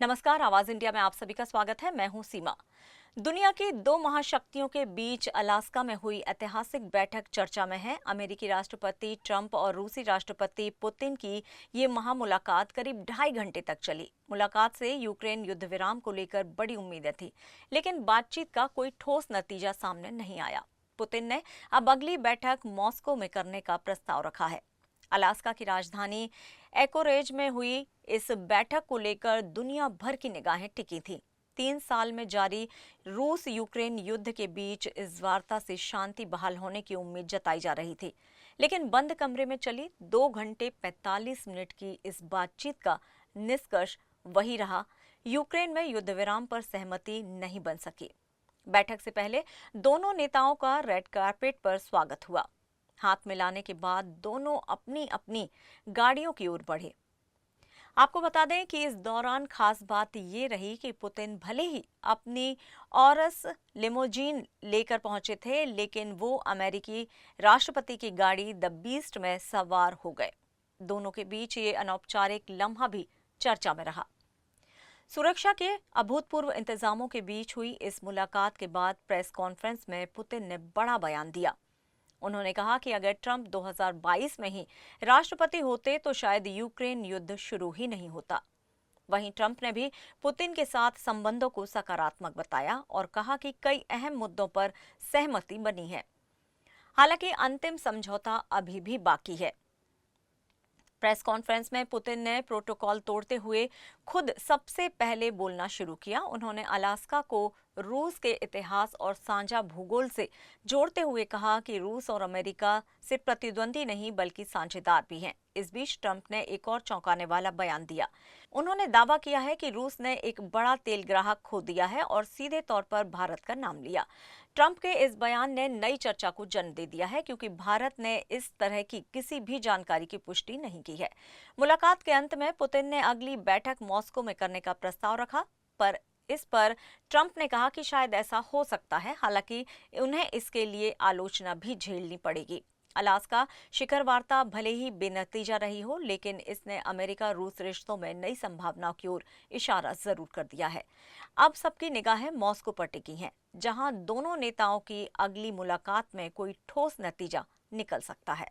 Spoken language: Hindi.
नमस्कार, आवाज इंडिया में आप सभी का स्वागत है। मैं हूं सीमा। दुनिया की दो महाशक्तियों के बीच अलास्का में हुई ऐतिहासिक बैठक चर्चा में है। अमेरिकी राष्ट्रपति ट्रंप और रूसी राष्ट्रपति पुतिन की ये महामुलाकात करीब 2.5 घंटे तक चली। मुलाकात से यूक्रेन युद्ध विराम को लेकर बड़ी उम्मीदें थी, लेकिन बातचीत का कोई ठोस नतीजा सामने नहीं आया। पुतिन ने अब अगली बैठक मॉस्को में करने का प्रस्ताव रखा है। अलास्का की राजधानी एकोरेज में हुई इस बैठक को लेकर दुनिया भर की निगाहें टिकी थी। 3 साल में जारी रूस यूक्रेन युद्ध के बीच इस वार्ता से शांति बहाल होने की उम्मीद जताई जा रही थी, लेकिन बंद कमरे में चली 2 घंटे 45 मिनट की इस बातचीत का निष्कर्ष वही रहा। यूक्रेन में युद्ध विराम पर सहमति नहीं बन सकी। बैठक से पहले दोनों नेताओं का रेड कार्पेट पर स्वागत हुआ। हाथ मिलाने के बाद दोनों अपनी अपनी गाड़ियों की ओर बढ़े। आपको बता दें कि इस दौरान खास बात ये रही कि पुतिन भले ही अपनी ऑरस लिमोजीन लेकर पहुंचे थे, लेकिन वो अमेरिकी राष्ट्रपति की गाड़ी द बीस्ट में सवार हो गए। दोनों के बीच ये अनौपचारिक लम्हा भी चर्चा में रहा। सुरक्षा के अभूतपूर्व इंतजामों के बीच हुई इस मुलाकात के बाद प्रेस कॉन्फ्रेंस में पुतिन ने बड़ा बयान दिया। उन्होंने कहा कि अगर ट्रंप 2022 में ही राष्ट्रपति होते तो शायद यूक्रेन युद्ध शुरू ही नहीं होता। वहीं ट्रंप ने भी पुतिन के साथ संबंधों को सकारात्मक बताया और कहा कि कई अहम मुद्दों पर सहमति बनी है। हालांकि अंतिम समझौता अभी भी बाकी है। प्रेस कॉन्फ्रेंस में पुतिन ने प्रोटोकॉल तोड़ते हुए खुद सबसे पहले बोलना शुरू किया। उन्होंने अलास्का को रूस के इतिहास और साझा भूगोल से जोड़ते हुए कहा कि रूस और अमेरिका सिर्फ प्रतिद्वंदी नहीं बल्कि साझेदार भी हैं। इस बीच ट्रंप ने एक और चौंकाने वाला बयान दिया। उन्होंने दावा किया है कि रूस ने एक बड़ा तेल ग्राहक खो दिया है और सीधे तौर पर भारत का नाम लिया। ट्रंप के इस बयान ने नई चर्चा को जन्म दे दिया है, क्योंकि भारत ने इस तरह की किसी भी जानकारी की पुष्टि नहीं की है। मुलाकात के अंत में पुतिन ने अगली बैठक मॉस्को में करने का प्रस्ताव रखा, पर इस पर ट्रंप ने कहा कि शायद ऐसा हो सकता है। हालांकि उन्हें इसके लिए आलोचना भी झेलनी पड़ेगी। अलास्का शिखर वार्ता भले ही बेनतीजा रही हो, लेकिन इसने अमेरिका रूस रिश्तों में नई संभावनाओं की ओर इशारा जरूर कर दिया है। अब सबकी निगाहें मॉस्को पर टिकी हैं, जहां दोनों नेताओं की अगली मुलाकात में कोई ठोस नतीजा निकल सकता है।